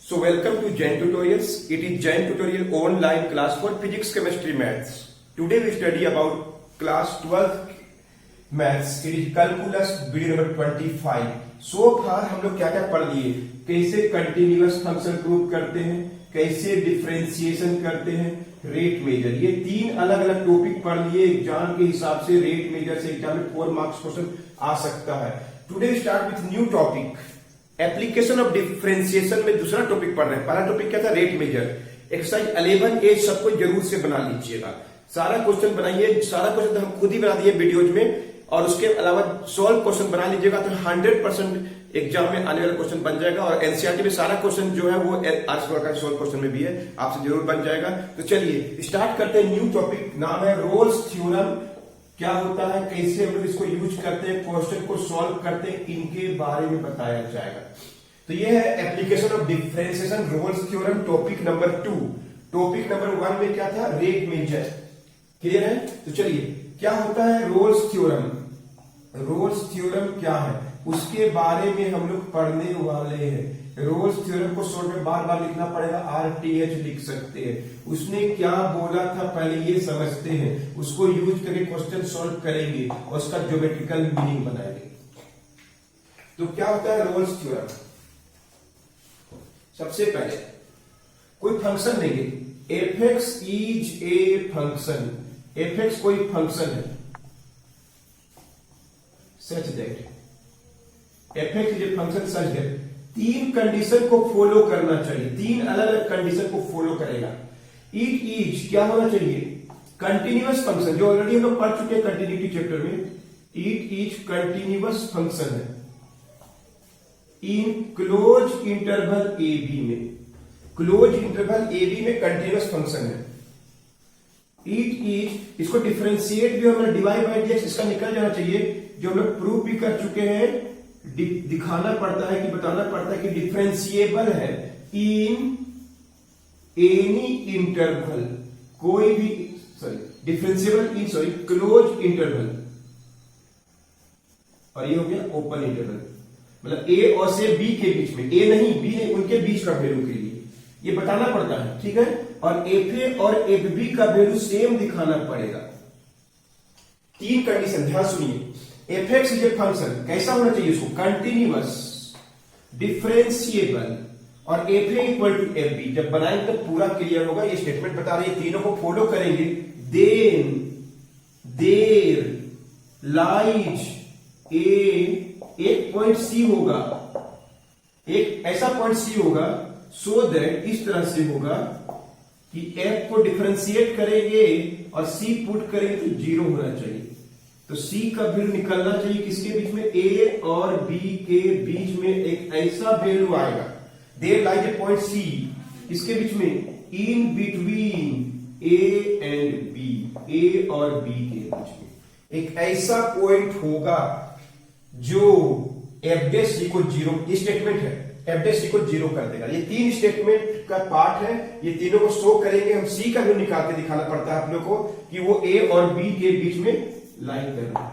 So welcome to Jain Tutorials. It is Jain Tutorial online class for physics, chemistry, maths. Today we study about class 12 maths. It is calculus video number 25. So far हम लोग क्या क्या पढ़ लिए, कैसे continuous function prove करते हैं, कैसे डिफरेंशिएशन करते हैं, रेट मेजर, ये तीन अलग अलग टॉपिक पढ़ लिए. एग्जाम के हिसाब से रेट मेजर से एग्जाम में 4 मार्क्स क्वेश्चन आ सकता है. Today start with new topic, application of differentiation में दूसरा टॉपिक पढ़ रहे हैं. पहला टॉपिक क्या था, रेट मेजर. एक्सरसाइज 11A सबको जरूर से बना लीजिएगा. सारा क्वेश्चन बनाइए, सारा क्वेश्चन तो हम खुद ही बना दिए वीडियोज में, और उसके अलावा सॉल्व क्वेश्चन बना लीजिएगा तो 100% एग्जाम में आने वाला क्वेश्चन बन जाएगा. और एनसीईआरटी में सारा क्वेश्चन जो है वो आर्ट्स का सॉल्व क्वेश्चन में भी है, आपसे जरूर बन जाएगा. तो चलिए स्टार्ट करते हैं. न्यू टॉपिक नाम है रोल्स थ्योरम. क्या होता है, कैसे हम लोग इसको यूज करते हैं, क्वेश्चन को सॉल्व करते हैं, इनके बारे में बताया जाएगा. तो ये है application of differentiation Rolle's theorem, topic number 2. Topic number 1 में क्या था, रेट मेजर. क्लियर है. तो चलिए, क्या होता है रोल्स थ्योरम. रोल्स थ्योरम क्या है उसके बारे में हम लोग पढ़ने वाले हैं. रोल्स थ्योरम को शॉर्ट में बार बार लिखना पड़ेगा, RTH लिख सकते हैं. उसने क्या बोला था पहले ये समझते हैं, उसको यूज करके क्वेश्चन सॉल्व करेंगे और उसका ज्योमेट्रिकल मीनिंग बनाएंगे. तो क्या होता है रोल्स थ्योरम. सबसे पहले कोई फंक्शन लेंगे, fx is a function. fx कोई फंक्शन है, such that fx is a function such that तीन कंडीशन को फॉलो करना चाहिए. तीन अलग अलग कंडीशन को फॉलो करेगा. इट इज क्या होना चाहिए, कंटिन्यूअस फंक्शन, जो ऑलरेडी हम लोग पढ़ चुके हैं कंटिन्यूटी चैप्टर में. इट इज कंटिन्यूअस फंक्शन है in close interval A B में. क्लोज इंटरवल ए बी में कंटिन्यूअस फंक्शन है. इट इज, इसको डिफरेंशिएट भी हमें डिवाइड बाय डीएक्स इसका निकल जाना चाहिए, जो हम लोग प्रूव भी कर चुके हैं. दिखाना पड़ता है कि बताना पड़ता है कि डिफरेंशिएबल है इन एनी इंटरवल. कोई भी डिफरेंशिएबल इन क्लोज इंटरवल, और ये हो गया ओपन इंटरवल. मतलब ए और से बी के बीच में, ए नहीं बी नहीं, उनके बीच का वैल्यू के लिए ये बताना पड़ता है. ठीक है. और एफ ए और एफ बी का वैल्यू सेम दिखाना पड़ेगा. तीन कंडीशन ध्यान सुनिए. F X is a function, कैसा होना चाहिए उसको, कंटिन्यूअस, डिफरेंशिएबल, और F A equal to F B. जब बनाएंगे तो पूरा क्लियर होगा. ये स्टेटमेंट बता रही है, तीनों को फॉलो करेंगे. देन देयर लाइज एक पॉइंट सी होगा, एक ऐसा पॉइंट सी होगा, सो दैट इस तरह से होगा कि एफ को डिफरेंशिएट करेंगे और सी पुट करेंगे तो 0 होना चाहिए. तो सी का वैल्यू निकलना चाहिए किसके बीच में, ए और बी के बीच में एक ऐसा वैल्यू आएगा. There lies a point C, किसके बीच में, in between A and B, A और बी के बीच में एक ऐसा पॉइंट होगा जो एफ डैश सी को 0, ये स्टेटमेंट है, एफ डैश सी को 0 कर देगा. ये तीन स्टेटमेंट का पार्ट है, ये तीनों को शो करेंगे. हम सी का वैल्यू निकाल के दिखाना पड़ता है आप लोग को कि वो ए और बी के बीच में लाइन कर रहा है.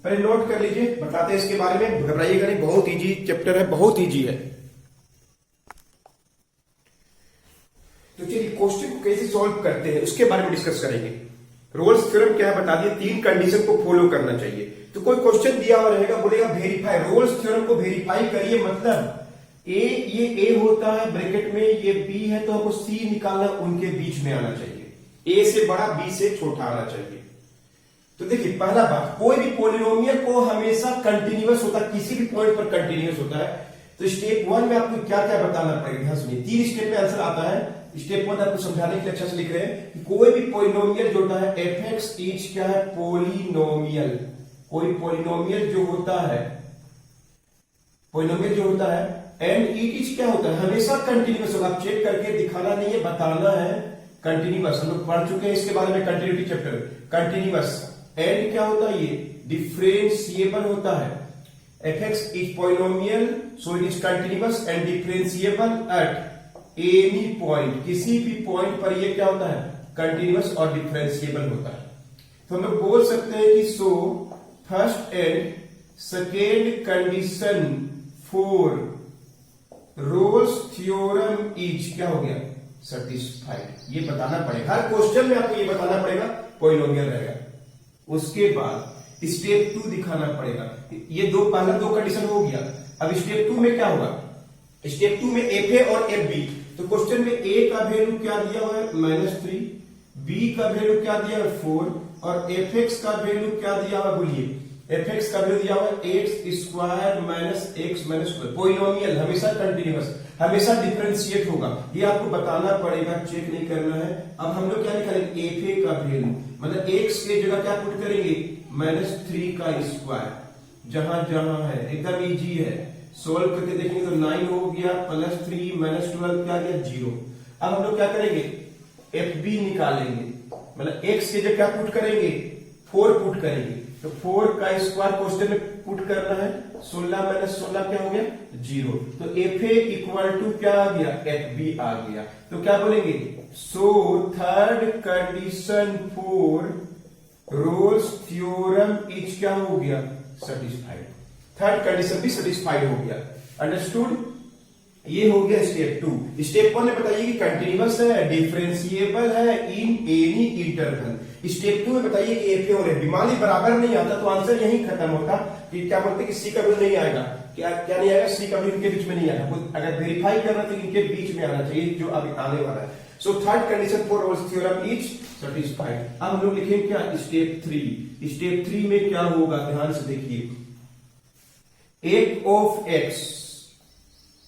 पहले नोट कर लीजिए, बताते हैं इसके बारे में, घबराइएगा नहीं. बहुत इजी चैप्टर है, बहुत इजी है. तो चलिए क्वेश्चन को कैसे सॉल्व करते हैं उसके बारे में डिस्कस करेंगे. रोल्स थ्योरम क्या है बता दिए, तीन कंडीशन को फॉलो करना चाहिए. तो कोई क्वेश्चन दिया हुआ रहेगा, बोलेगा वेरीफाई, रोल्स थ्योरम को वेरीफाई करिए. मतलब ये ए होता है ब्रैकेट में, ये बी है, तो हमको सी निकालना, उनके बीच में आना चाहिए. ए से बड़ा, बी से छोटा आना चाहिए. तो देखिए पहला बात, कोई भी पॉलिनोमियल को हमेशा कंटिन्यूअस होता है, किसी भी पॉइंट पर कंटिन्यूअस होता है. तो स्टेप 1 में आपको क्या क्या बताना पड़ेगा, ध्यान सुनिए. 3 स्टेप में आंसर आता है. स्टेप 1 आपको समझाने के लिए अच्छा से लिख रहे हैं कि कोई भी पॉलिनोमियल जो होता है, एफ एक्स इज क्या है, पॉलिनोमियल. कोई पॉलिनोमियल जो होता है, पॉलिनोमियल जो होता है, एंड इट इज क्या होता है, हमेशा कंटिन्यूअस होगा. आप चेक करके दिखाना नहीं है, बताना है. कंटिन्यूअस हम लोग पढ़ चुके हैं इसके बारे में कंटिन्यूटी चैप्टर. कंटिन्यूअस एंड क्या होता है, ये डिफरेंशिएबल होता है. F X is polynomial, so it is continuous and differentiable at any point. किसी भी पॉइंट पर ये क्या होता है, कंटिन्यूअस और डिफरेंशिएबल होता है. तो हम लोग बोल सकते हैं कि so first and second condition for Rolle's theorem is क्या हो गया सेटिस्फाइड। ये बताना पड़ेगा, हर क्वेश्चन में आपको ये बताना पड़ेगा, पॉलिनोमियल रहेगा। उसके बाद स्टेप 2 दिखाना पड़ेगा। ये पहला दो कंडीशन हो गया। अब स्टेप 2 में क्या होगा, स्टेप 2 में एफ ए और एफ बी। तो क्वेश्चन में ए का वैल्यू क्या दिया हुआ है -3, बी का वैल्यू क्या दिया है 4 और एफ एक्स का वैल्यू क्या दिया हुआ, बोलिए एफ एक्स का वैल्यू दिया हुआ है X square minus X minus 12। Polynomial हमेशा कंटिन्यूअस, हमेशा डिफरेंशिएट होगा, ये आपको बताना पड़ेगा, चेक नहीं करना है। अब हम लोग क्या निकालेंगे, एफ ए का वैल्यू मतलब एक्स के जगह क्या पुट करेंगे -3 का स्क्वायर, जहां जहां है एकदम इजी है, सोल्व करके देखेंगे तो 9 हो गया +3 -12 क्या गया 0। अब हम लोग क्या करेंगे, एफ बी निकालेंगे, मतलब एक्स के जगह क्या पुट करेंगे 4 पुट करेंगे। तो 4 का स्क्वायर क्वेश्चन में पुट करना है, 16 - 16 क्या हो गया 0। तो एफ ए इक्वल टू क्या आ गया, एफ बी आ गया। तो क्या बोलेंगे, so third condition for Rolle's theorem is क्या हो गया सेटिस्फाइड। थर्ड कंडीशन भी सेटिस्फाइड हो गया। अंडरस्टूड। ये हो गया स्टेप 2। स्टेप 1 में बताइए कि कंटिन्यूअस है, डिफरेंशिएबल है इन एनी इंटरवल। स्टेप 2 में बताइए कि एफ ए और एफ बी मान ली बराबर नहीं आता तो आंसर यही खत्म होता कि क्या बोलते कि सी का वैल्यू नहीं आएगा, क्या क्या नहीं आएगा, सी का वैल्यू इनके बीच में नहीं आएगा। अगर वेरीफाई करना तो इनके बीच में आना चाहिए जो अभी आने वाला है। सो third condition for Rolle's theorem is satisfied. अब हम लोग लिखेंगे क्या, स्टेप 3। स्टेप 3 में क्या होगा, ध्यान से देखिए, F of X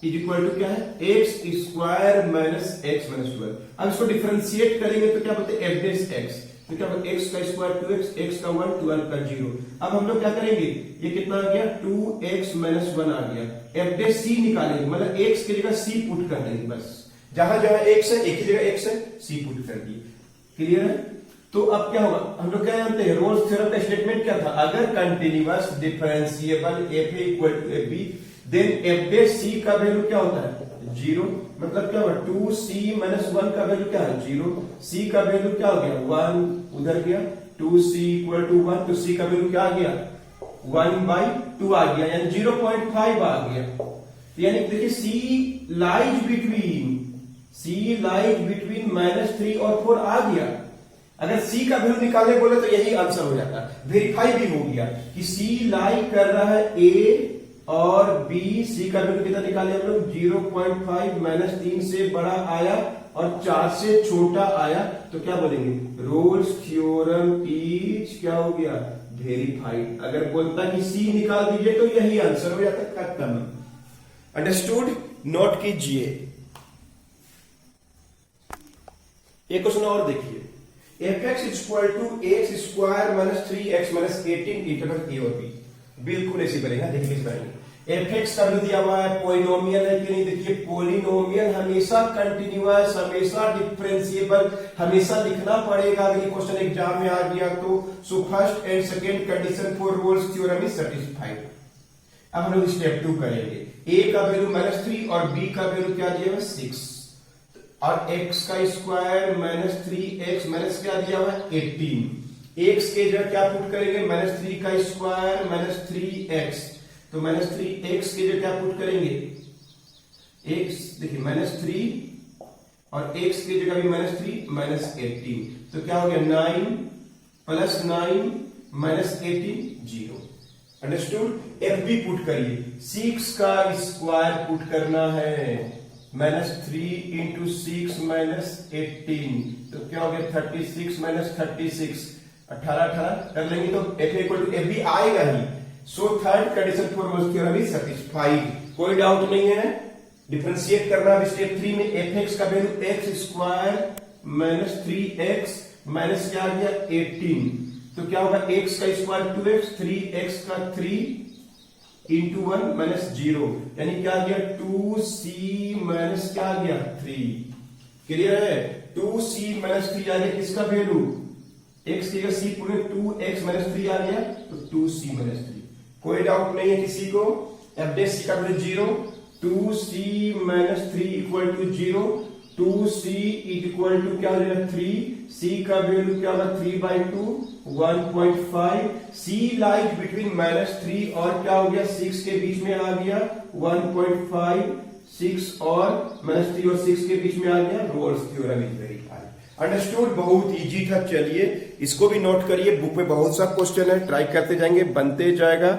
is equal to क्या है, X square minus X minus 12। अब इसको डिफरेंशिएट करेंगे तो क्या बोलते हैं, एफ डेस एक्स। तो क्या बोलते, एक्स का स्क्वायर 2x, एक्स का 1, 12 का 0। अब हम लोग क्या करेंगे, ये कितना आ गया 2x माइनस 1 आ गया। एफ डेस सी निकालेंगे, मतलब एक्स की जगह सी पुट कर देंगे, बस जहां जहां एक्स है एक ही जगह एक्स है, सी पुट कर दिए। क्लियर है। तो अब क्या होगा, हम लोग क्या जानते हैं, रोल्स थ्योरम का स्टेटमेंट क्या था, अगर continuous differentiable F A equal to F B then F dash C का वैल्यू क्या होता है 0। मतलब क्या हुआ, 2c - 1 का वैल्यू क्या है 0। c का वैल्यू क्या हो गया 1, उधर गया 2c = 1, तो c का वैल्यू क्या आ गया 1/2 आ गया, यानी 0.5 आ गया। यानी देखिए c लाइज बिटवीन -3 और 4 आ गया। अगर c का वैल्यू निकालने बोले तो यही आंसर हो जाता। वेरीफाई भी हो गया कि c लाई कर रहा है a और b। c का वैल्यू कितना निकाले हम लोग 0.5 -3 से बड़ा आया और 4 से छोटा आया, तो क्या बोलेंगे, रोल्स थ्योरम इज क्या हो गया वेरीफाइड। अगर बोलता कि c निकाल दीजिए तो यही आंसर हो जाता, खत्म। अंडरस्टूड। नोट कीजिए। एक क्वेश्चन और देखिए, F X equal to X square minus 3x minus 18 interval A और बी। बिल्कुल ऐसे बनेगा, देखिए कैसे बनेंगे। एफ एक्स का भी दिया हुआ है, पॉलिनोमियल है कि नहीं, देखिए पॉलिनोमियल हमेशा कंटिन्यूअस, हमेशा डिफरेंशिएबल, हमेशा लिखना पड़ेगा अगर ये क्वेश्चन एग्जाम में आ गया तो। So first and second condition for Rolle's theorem is satisfied. अब हम लोग स्टेप 2 करेंगे। ए का वैल्यू -3 और बी का वैल्यू क्या दिया हुआ 6 और x का स्क्वायर -3x माइनस क्या दिया हुआ 18। x के जगह क्या पुट करेंगे, -3 का स्क्वायर -3x, तो -3x के जगह क्या पुट करेंगे, x देखिए -3 और x की जगह भी -3 -18, तो क्या हो गया 9 + 9 -18 0। अंडरस्टूड। एफ बी पुट करिए, 6 का स्क्वायर पुट करना है, -3 × 6 -18, तो क्या हो गया 36 -36, 18 कर लेंगे तो F equal to F B आएगा ही। So third condition for Rolle's theorem is satisfied, कोई डाउट नहीं है। डिफरेंशिएट करना है स्टेप 3 में, एफ एक्स का value X square -3x minus क्या आ गया 18, तो क्या होगा x का स्क्वायर 2x, 3x का 3 × 1 -0, यानी क्या आ गया 2c माइनस क्या आ गया 3। क्लियर है। 2c - 3 आ गया, किसका वैल्यू x की जगह c पूरे 2x - 3 आ गया, तो 2c - 3। कोई डाउट नहीं है किसी को। एफ डेस c का वैल्यू 0, 2c - 3 = 0, 2c = क्या हो जाएगा 3, c का वैल्यू क्या होगा 3/2 1.5। c लाइज बिटवीन -3 और क्या हो गया 6 के बीच में आ गया 1.5। 6 और -3 और 6 के बीच में आ गया, roles theorem is verified. Understood, बहुत इजी था। चलिए इसको भी नोट करिए, बुक में बहुत सा क्वेश्चन है, ट्राई करते जाएंगे, बनते जाएगा।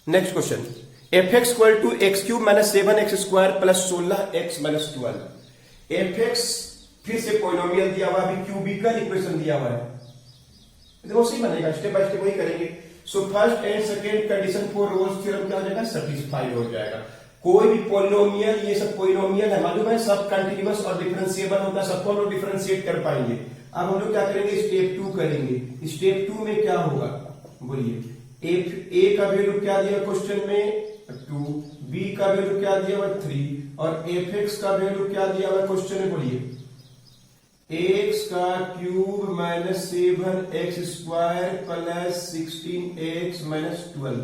Next question, F X equal to X cube minus 7x square plus 16x minus 12। F X फिर से पॉलिनोमियल दिया हुआ, अभी क्यूबिकल इक्वेशन दिया हुआ है, देखो सही बनेगा, स्टेप बाय स्टेप वही करेंगे। So first and second condition for Rolle's theorem क्या हो जाएगा, सेटिस्फाई हो जाएगा। कोई भी पॉलिनोमियल, ये सब पॉलिनोमियल है, मालूम है, सब कंटिन्यूअस और डिफरेंशिएबल होता है, सबको हम लोग डिफरेंशिएट कर पाएंगे। अब हम लोग क्या करेंगे, स्टेप 2 करेंगे। स्टेप 2 में क्या होगा, बोलिए। एफ ए का वैल्यू क्या दिया क्वेश्चन में 2, बी का वैल्यू क्या दिया हुआ 3 और एफ एक्स का वैल्यू क्या दिया हुआ क्वेश्चन में, बोलिए। एक्स का cube minus 7x square plus 16x minus 12।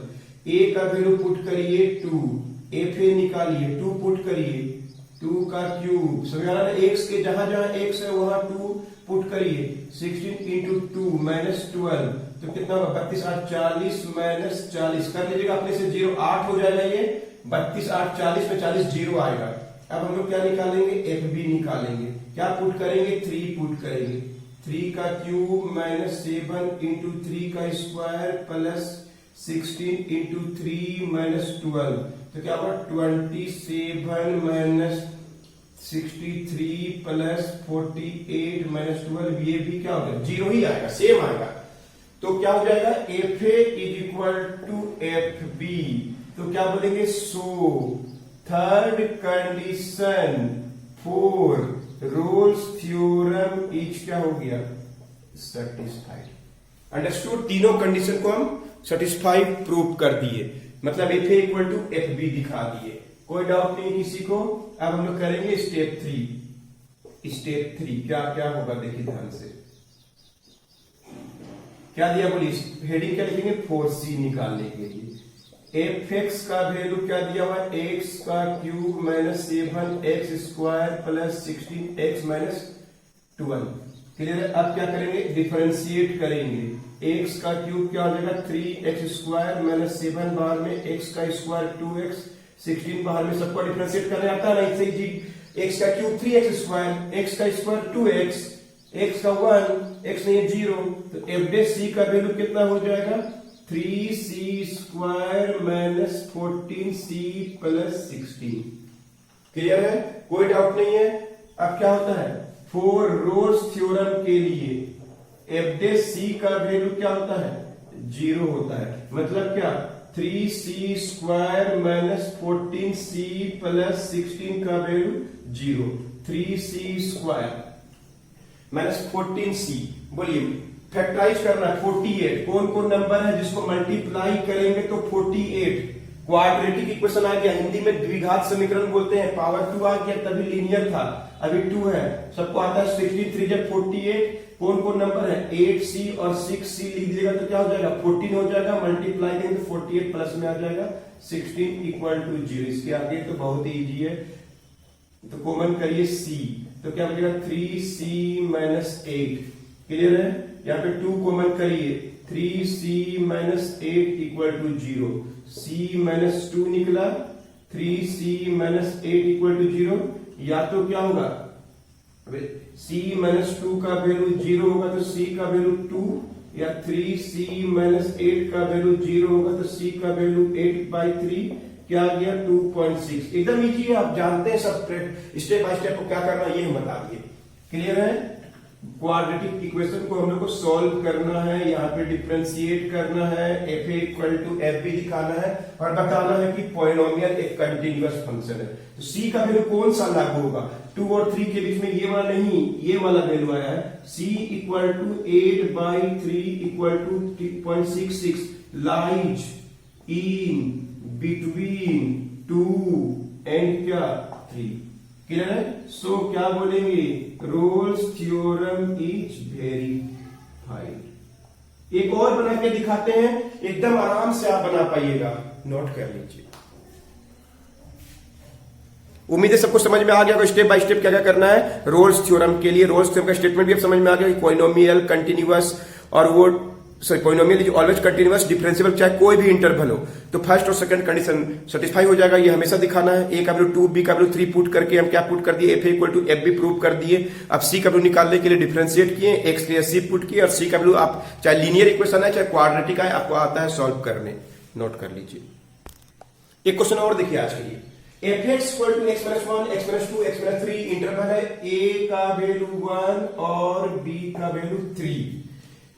ए का वैल्यू पुट करिए 2, एफ ए निकालिए, 2 पुट करिए, 2 का क्यूब, समझ आ रहा है, एक्स के जहां जहां एक्स है वहां 2 पुट करिए, 16 इंटू 2 माइनस 12, तो कितना होगा 32 8 40 माइनस 40, कर लीजिएगा अपने से 0, 8 हो जाएगा ये, 32 8 40 में 40 0 आएगा। अब हम लोग क्या निकालेंगे, एफ बी निकालेंगे, क्या पुट करेंगे, 3 पुट करेंगे, 3 का क्यूब माइनस 7 इंटू 3 का स्क्वायर प्लस 16 इंटू 3 माइनस 12, तो क्या होगा 27 माइनस 63 प्लस 48 माइनस 12, ये भी क्या होगा 0 ही आएगा, सेम आएगा। तो क्या हो जाएगा, F A is equal to F B, तो क्या बोलेंगे, so third condition for Rolle's theorem is क्या हो गया, सेटिस्फाइड। अंडरस्टूड, तीनों कंडीशन को हम सेटिस्फाई प्रूव कर दिए, मतलब F A equal to F B दिखा दिए, कोई डाउट नहीं किसी को। अब हम लोग करेंगे स्टेप 3। स्टेप 3 क्या क्या होगा, देखिए ध्यान से, क्या दिया, बोलिए, हेडिंग क्या लिखेंगे, 4c निकालने के लिए। एफ एक्स का वैल्यू क्या दिया हुआ है, एक्स का cube minus 7x square plus 16x minus 12, clear है। अब क्या करेंगे, डिफरेंशिएट करेंगे, एक्स का क्यूब क्या हो जाएगा 3x स्क्वायर माइनस 7 बाहर में x का स्क्वायर 2x, 16 बाहर में, सबको डिफरेंशिएट करने आता है ना, जी। एक्स का क्यूब 3x स्क्वायर, एक्स का स्क्वायर 2x, एक्स का 1, x नहीं 0, तो एफ डे सी का वैल्यू कितना हो जाएगा, 3c square minus 14c plus 16, clear है, कोई डाउट नहीं है। अब क्या होता है, फॉर रोल्स थ्योरम के लिए एफ डे सी का वैल्यू क्या होता है, 0 होता है, मतलब क्या, 3c square minus 14c plus 16 का value 0, 3c square minus 14c, बोलिए फैक्टराइज करना है 48, कौन कौन नंबर है जिसको मल्टीप्लाई करेंगे तो 48, क्वाड्रेटिक इक्वेशन आ गया, हिंदी में द्विघात समीकरण बोलते हैं, पावर 2 आ गया, तभी लीनियर था, अभी 2 है, सबको आता है 63 जब 48, कौन कौन नंबर है 8c और 6c लिख दीजिएगा तो क्या हो जाएगा 14 हो जाएगा, मल्टीप्लाई देंगे तो 48 प्लस में आ जाएगा 16 इक्वल टू 0। इसके आगे तो बहुत ही इजी है, तो कॉमन करिए c, तो क्या बचेगा 3c माइनस 8, क्लियर है। यहाँ पे 2 कॉमन करिए, 3c minus 8 equal to 0, c minus 2 निकला, 3c माइनस 8 इक्वल टू 0, या तो क्या होगा, c माइनस 2 का वैल्यू 0 होगा तो c का वैल्यू 2, या 3c माइनस 8 का वैल्यू 0 होगा तो c का वैल्यू 8/3, क्या आ गया 2.6। एकदम इजी है, आप जानते हैं सब, स्टेप बाय स्टेप को क्या करना है ये हम बता दिए, क्लियर है। क्वाड्रेटिक इक्वेशन को हम लोग को सॉल्व करना है, यहाँ पे डिफरेंशिएट करना है, F A equal to F B दिखाना है और बताना है कि पॉलिनोमियल एक कंटिन्यूअस फंक्शन है। तो सी का वैल्यू कौन सा लागू होगा, 2 और 3 के बीच में ये वाला नहीं, ये वाला वैल्यू आया है, c equal to 8/3 equal to 3.66 lies in between 2 and क्या 3, क्लियर है। सो क्या बोलेंगे, रोल्स थ्योरम इज वेरीफाइड। एक और बना के दिखाते हैं, एकदम आराम से आप बना पाइएगा, नोट कर लीजिए। उम्मीद है सबको समझ में आ गया, स्टेप बाय स्टेप क्या क्या करना है रोल्स थ्योरम के लिए। रोल्स थ्योरम का स्टेटमेंट भी अब समझ में आ गया, पॉलिनोमियल कंटिन्यूअस और वो sorry polynomial is always continuous differentiable, चाहे कोई भी इंटरवल हो, तो फर्स्ट और सेकंड कंडीशन सेटिस्फाई हो जाएगा। ये हमेशा दिखाना है। ए का वैल्यू 2, बी का वैल्यू 3 पुट करके हम क्या पुट कर दिए, F equal to F B prove कर दिए। अब सी का वैल्यू निकालने के लिए डिफरेंशिएट किए, एक्स के लिए सी पुट किए, और सी का वैल्यू आप चाहे लीनियर इक्वेशन है चाहे क्वाड्रेटिक है, आपको आता है सॉल्व करने। नोट कर लीजिए। एक क्वेश्चन और देखिए आज के लिए, F X equal to X minus 1, X minus 2, X minus 3 interval है, ए का वैल्यू 1 और बी का वैल्यू 3।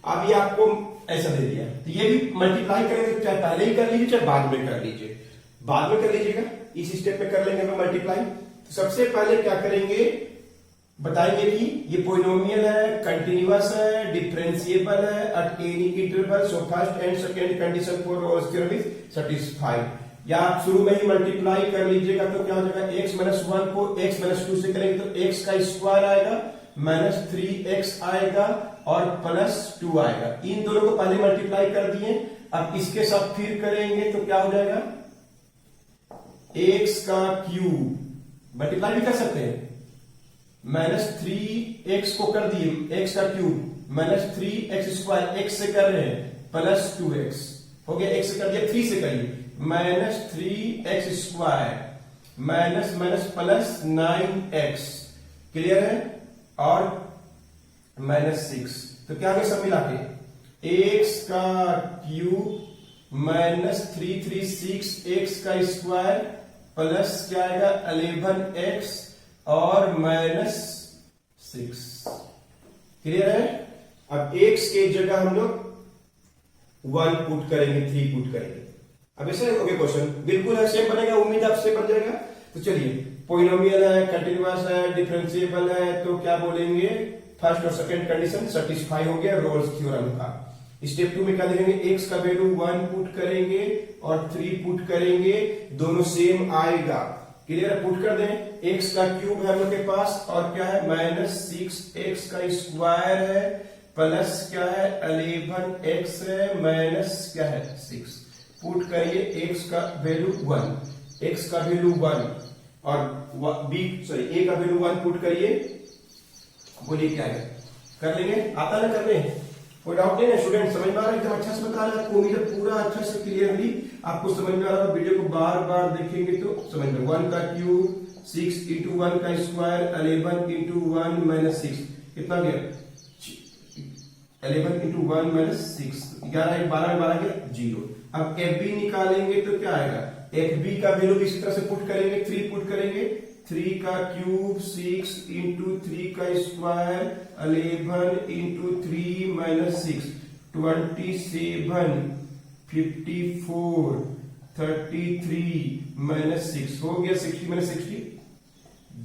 अब ये आपको ऐसा दे दिया, तो ये भी मल्टीप्लाई करेंगे, चाहे पहले ही कर लीजिए चाहे बाद में कर लीजिए। बाद में कर लीजिएगा, इस स्टेप में कर लेंगे हम मल्टीप्लाई। तो सबसे पहले क्या करेंगे, बताएंगे कि ये पोलिनोमियल है, कंटिन्यूअस है, डिफरेंशिएबल है at any interval, so first and second condition for Rolle's theorem is satisfied. या आप शुरू में ही मल्टीप्लाई कर लीजिएगा, तो क्या हो जाएगा, x माइनस 1 को x माइनस 2 से करेंगे तो x का स्क्वायर आएगा, माइनस 3x आएगा और प्लस 2 आएगा। इन दोनों को पहले मल्टीप्लाई कर दिए, अब इसके साथ फिर करेंगे तो क्या हो जाएगा, x का क्यूब, मल्टीप्लाई भी कर सकते हैं, माइनस 3x को कर दिए x का cube, minus 3x square, x से कर रहे हैं, प्लस 2x हो गया, x से कर दिया, 3 से करिए, minus 3x square minus minus plus 9x, clear है, और माइनस 6, तो क्या होगा सब मिला के, x का क्यूब माइनस 336x का स्क्वायर प्लस क्या आएगा 11x और माइनस 6, क्लियर है। अब x के जगह हम लोग 1 पुट करेंगे, 3 पुट करेंगे। अब ऐसे हो गया क्वेश्चन, बिल्कुल है, सेम बनेगा, उम्मीद आपसे बन जाएगा। तो चलिए, पोलिनोमियल है, कंटिन्यूअस है, डिफरेंशिएबल है, तो क्या बोलेंगे, फर्स्ट और सेकंड कंडीशन सेटिस्फाई हो गया रोल्स थ्योरम का। स्टेप 2 में क्या देखेंगे, x का वैल्यू 1 पुट करेंगे और 3 पुट करेंगे, दोनों सेम आएगा, क्लियर है, पुट कर दें। x का क्यूब है हम लोग के पास और क्या है, माइनस 6x का स्क्वायर है, प्लस क्या है 11x है, माइनस क्या है 6, पुट करिए, x का वैल्यू 1, x का वैल्यू 1 और a का वैल्यू 1 पुट करिए, बोलिए क्या है, कर लेंगे, आता ना करने, कोई डाउट नहीं है स्टूडेंट, समझ में आ रहा है, एकदम अच्छा से बता रहा है आपको, उम्मीद है पूरा अच्छा से क्लियरली आपको समझ में आ रहा है। वीडियो को बार बार देखेंगे तो समझ में, 1 का क्यूब 6 इंटू 1 का स्क्वायर 11 इंटू 1 माइनस 6, कितना गया 11 इंटू 1 माइनस 6, 11 12 में 12 गया 0। अब एफ बी निकालेंगे तो क्या आएगा, एफ बी का वैल्यू इसी तरह से पुट करेंगे, 3 पुट करेंगे, 3 का क्यूब 6 इंटू 3 का स्क्वायर 11 इंटू 3 माइनस 6, 27 54 33 माइनस 6 हो गया, 60 माइनस 60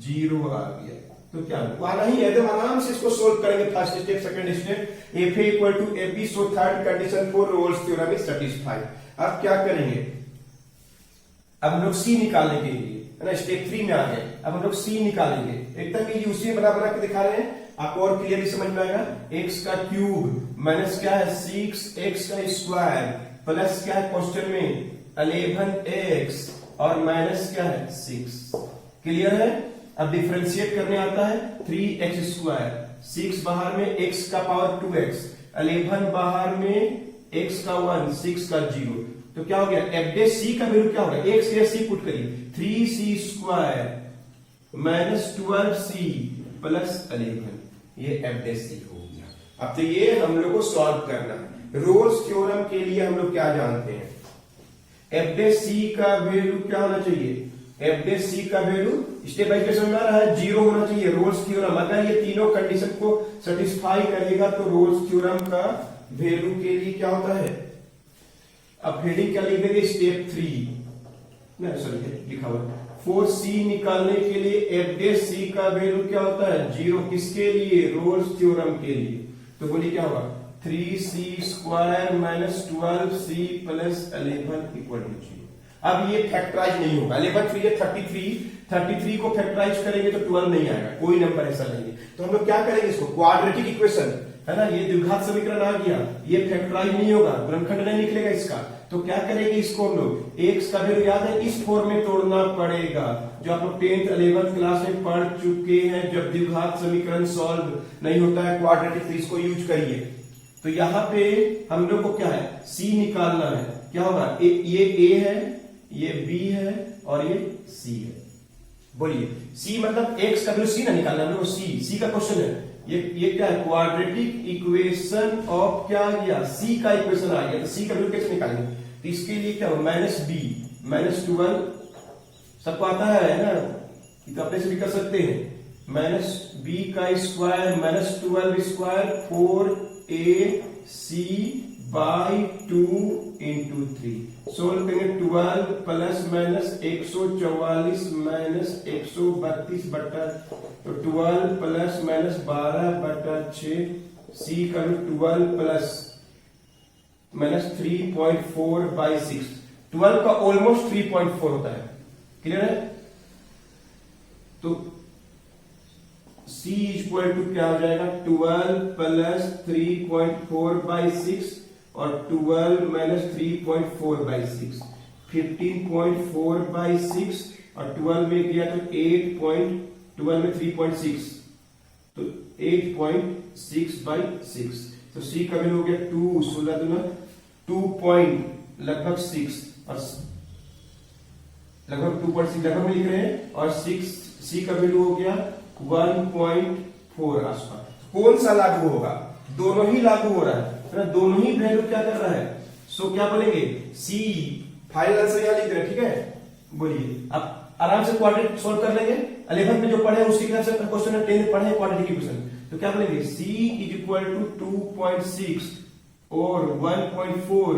0 आ गया। तो क्या वाला ही एकदम आराम से इसको सोल्व करेंगे, first step second step, F A equal to F B, so third condition for Rolle's theorem is satisfied. अब क्या करेंगे, अब हम लोग सी निकालने के लिए है ना, स्टेप 3 में आ गए, अब हम लोग सी निकालेंगे, एकदम ये उसी बना बना के दिखा रहे हैं, आपको और क्लियरली समझ में आएगा। एक्स का क्यूब माइनस क्या है 6x का स्क्वायर प्लस क्या है क्वेश्चन में 11x और माइनस क्या है 6, क्लियर है। अब डिफरेंशिएट करने आता है, 3x स्क्वायर, 6 बाहर में x का पावर 2x, 11 बाहर में x का 1, 6 का 0, तो क्या हो गया, एफ डे सी का वैल्यू क्या होगा, x के सी पुट करिए, 3c square minus 12c plus 11, ये एफ डे सी हो गया। अब तो ये हम लोग को सॉल्व करना है। रोल्स थ्योरम के लिए हम लोग क्या जानते हैं, एफ डे सी का वैल्यू क्या होना चाहिए, एफ डे सी का वैल्यू स्टेप बाय स्टेप समझ में आ रहा है, 0 होना चाहिए। रोल्स थ्योरम अगर ये तीनों कंडीशन को सेटिस्फाई करेगा तो रोल्स थ्योरम का वैल्यू के लिए क्या होता है, अब हेडिंग क्या लिख देंगे, स्टेप 3 नहीं सॉरी लिखा हुआ 4c निकालने के लिए एफ डे सी का वैल्यू क्या होता है 0, किसके लिए, रोल्स थ्योरम के लिए। तो बोलिए क्या होगा, 3c square minus 12c plus 11 equal to 0। अब ये फैक्टराइज नहीं होगा, 11 3 है 33 को फैक्टराइज करेंगे तो 12 नहीं आएगा, कोई नंबर ऐसा नहीं है। तो हम लोग क्या करेंगे, इसको क्वाड्रेटिक इक्वेशन है ना, ये द्विघात समीकरण आ गया, ये फैक्टराइज नहीं होगा, गुणनखंड नहीं निकलेगा इसका, तो क्या करेंगे इसको हम लोग, एक्स का वैल्यू याद है इस फॉर्म में तोड़ना पड़ेगा, जो आप लोग 10th 11th क्लास में पढ़ चुके हैं। जब द्विघात समीकरण सॉल्व नहीं होता है क्वाड्रेटिक, तो इसको यूज करिए, तो यहां पे हम लोग को क्या है, c निकालना है। क्या होगा, ये a है, ये b है और ये c है। बोलिए c मतलब x का वैल्यू c ना निकालना, हम लोग c का क्वेश्चन है। ये क्या है, क्वाड्रेटिक इक्वेशन ऑफ क्या आ गया, c का इक्वेशन आ गया। तो c का वैल्यू कैसे निकालेंगे, तो इसके लिए क्या हो, -b -12 सबको आता है ना, तो अपने से भी कर सकते हैं। -b का square -12 square 4ac by 2 into 3। Solve करेंगे, 12 प्लस माइनस 144 माइनस 132 बटा, तो 12 प्लस माइनस 12 बटा 6, c का 12 प्लस माइनस 3.4 बाई 6। 12 का ऑलमोस्ट 3.4 होता है, क्लियर है। तो c इक्वल टू क्या हो जाएगा, 12 प्लस 3.4 बाई 6 और 12 माइनस 3.4 बाई 6, 15.4 बाई 6 और 12 में गया तो 8.12 में 3.6, तो 8.6 बाई 6। तो c का वैल्यू हो गया 2, 16 दूना 2 लगभग 6 और लगभग 2.6 लगभग में लिख रहे हैं, और 6 c का वैल्यू हो गया 1.4 आसपास। कौन सा लागू होगा, दोनों ही लागू हो रहा है, दोनों ही वैल्यू क्या कर रहा है। सो क्या बोलेंगे, c फाइनल आंसर यहां लिख रहे हैं, ठीक है। बोलिए आप आराम से क्वाड्रेटिक सोल्व कर लेंगे, 11 में जो पढ़े उसके हिसाब से क्वेश्चन 10 में पढ़े क्वाड्रेटिक इक्वेशन। तो क्या बोलेंगे, c इज इक्वल टू 2.6 और 1.4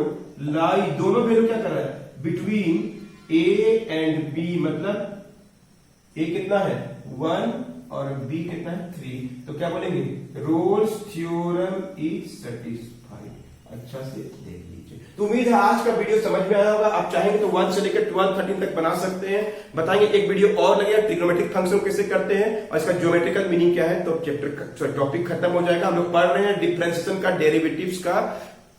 लाई, दोनों वैल्यू क्या कर रहा है, बिटवीन a एंड b, मतलब a कितना है 1 और b कितना है 3। तो क्या बोलेंगे, रोल्स थ्योरम इज सेटिस्फाइड। अच्छा से देख लीजिए। तो उम्मीद है आज का वीडियो समझ में आया होगा। आप चाहेंगे तो 1 से लेकर 12 13 तक बना सकते हैं। बताएंगे एक वीडियो और लगेगा ट्रिग्नोमेट्रिक फंक्शन कैसे करते हैं और इसका ज्योमेट्रिकल मीनिंग क्या है, तो चैप्टर टॉपिक खत्म हो जाएगा। हम लोग पढ़ रहे हैं डिफरेंशिएशन का, डेरिवेटिव्स का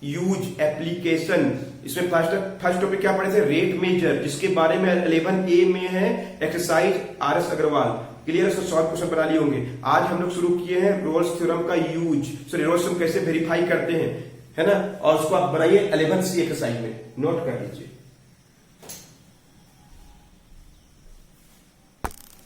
यूज, एप्लीकेशन। इसमें फर्स्ट टॉपिक क्या पढ़े थे, रेट मेजर, जिसके बारे में 11A में है एक्सरसाइज RS अग्रवाल। क्लियर, उसको शॉर्ट क्वेश्चन बना लिए होंगे। आज हम लोग शुरू किए हैं रोल्स थ्योरम का यूज, रोल्स थ्योरम कैसे वेरीफाई करते हैं, है ना, और उसको आप बनाइए 11C एक्सरसाइज में, नोट कर लीजिए।